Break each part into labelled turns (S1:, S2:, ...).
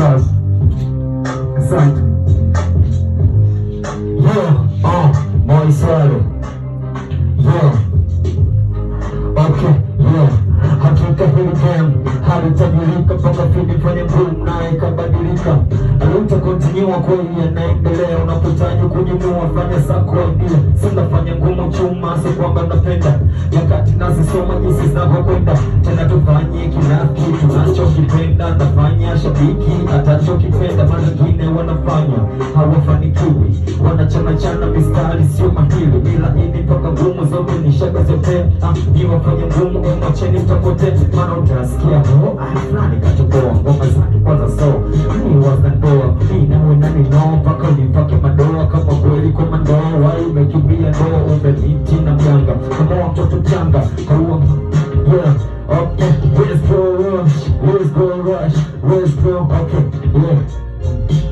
S1: kazi. Asante. Boy Swallow. Okay, hakika hili game halitabirika mpaka fidi fanye boom na ikabadilika. Aluta continue kweli yanaendelea, unapotaji kujimua fanya sako idea. Sina fanya ngumu chuma, si kwamba napenda nyakati nazisoma jinsi zinavyokwenda. Tena tufanye kila kitu tunachokipenda, nafanya shabiki atachokipenda. Wengine wanafanya hawafanikiwi, wanachana mistari sio mahili. Bila ini mpaka ngumu zote ni shaka zote. Niwafanye ngumu emacheni mtapote, maana utasikia fulani katoboa ngoma zake kwanza. So ni wasandoa inawe nani no mpaka unipake madoa kama kweli kwa mandoa. Wai umekimbia ndoa umebiti na mjanga kama mtoto changa kaua. Okay, where's Bro Rush? Okay,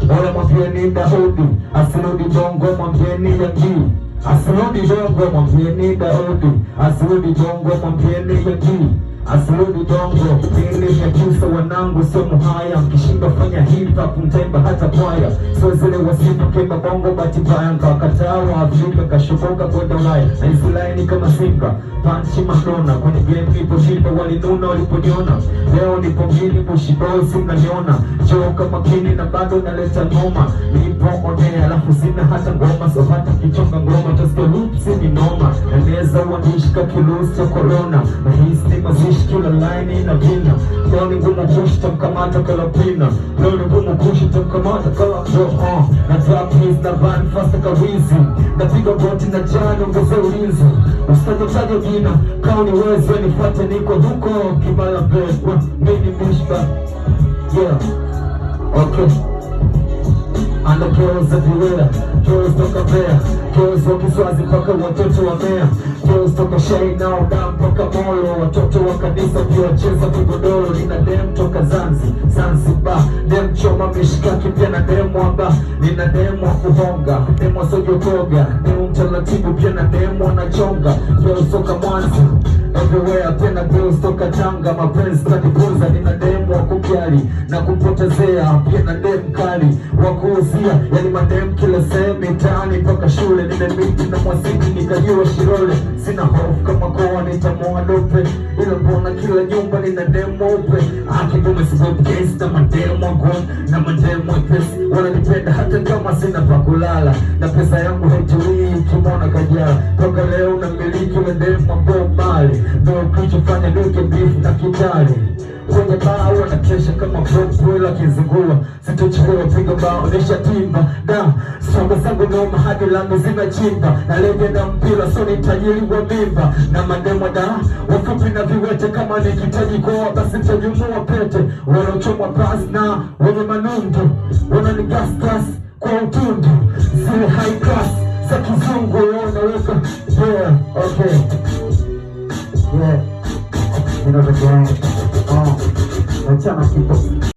S1: Ola mwambieni Daudi asirudi bongo, mwambieni Yangi asirudi bongo, mwambieni Daudi asirudi bongo, mwambieni Yangi asirudi bongo. Ili mekisa wanangu sio muhaya, mkishinda fanya hip hop mtemba hata kwaya. So zile wasifu kemba bongo batibaya, nkawakataa wa Afrika kashukoka kwenda Ulaya. Na isilaini kama Simba Panchi Madonna kwenye game nipo shipa, walinuna waliponiona. Leo nipo mjini Bushiboy simnaniona. Joo kama kini na bado naleta ngoma. Nipo onea alafu sina hata ngoma, so hata kichonga ngoma tasikia lupsi ni noma. Eneza wanishika kilusi cha corona, na hisi mazishi kila line na vina. Leo ni ngumu kushita mkamata kalapina, leo ni ngumu kushita mkamata kalapina. Na trap his na van fasta kawizi, napiga boti na jani ongeze ulinzi. Usitaje jina kama ni wewe nifuate, niko huko Kibala Bay mimi mishba. Okay, and the girls everywhere, girls toka Mbeya, girls wa Kiswazi mpaka watoto wa Mea, girls toka Shai nao down mpaka Molo, watoto wa kanisa pia wacheza kigodoro. Nina dem toka Zanzibar, dem choma mishikaki pia na dem wamba. Nina dem wa kuhonga, dem wa sojokoga, dem mtaratibu pia na dem wanachonga. Girls toka Mwanza everywhere, pia na girls toka Tanga, mapenzi kadipoza. Nina dem wa kujali na kupotezea, pia na dem kali wa kuuzia, yani madem kila sehemu mitaani mpaka shule. Nimemiti na mwasiki nikajua Shirole, sina hofu kama koa nitamoa dope. Ila mbona kila nyumba nina dem mweupe. Akibume sibobkesi na madem wagon na madem mwepesi, wananipenda hata kama sina pa kulala. Na pesa yangu haitulii ukimwona Kajala. Toka leo na miliki madem mwabo mali, ndo kichofanya duke beef na kitali. Kwenye baa wanakesha kama Pwela kizingua, sitochukua piga bao nesha timba. Da, songa zangu noma hadi lango zina chimba. Na lege na mpila so ni tajiri wa mimba. Na mademo da, wafupi na viwete kama nikitaji koa basi tajumua pete. Wanochomwa pasi na wenye manundu, wana ni gas kwa utundu. Zile high class za kizungu unaweka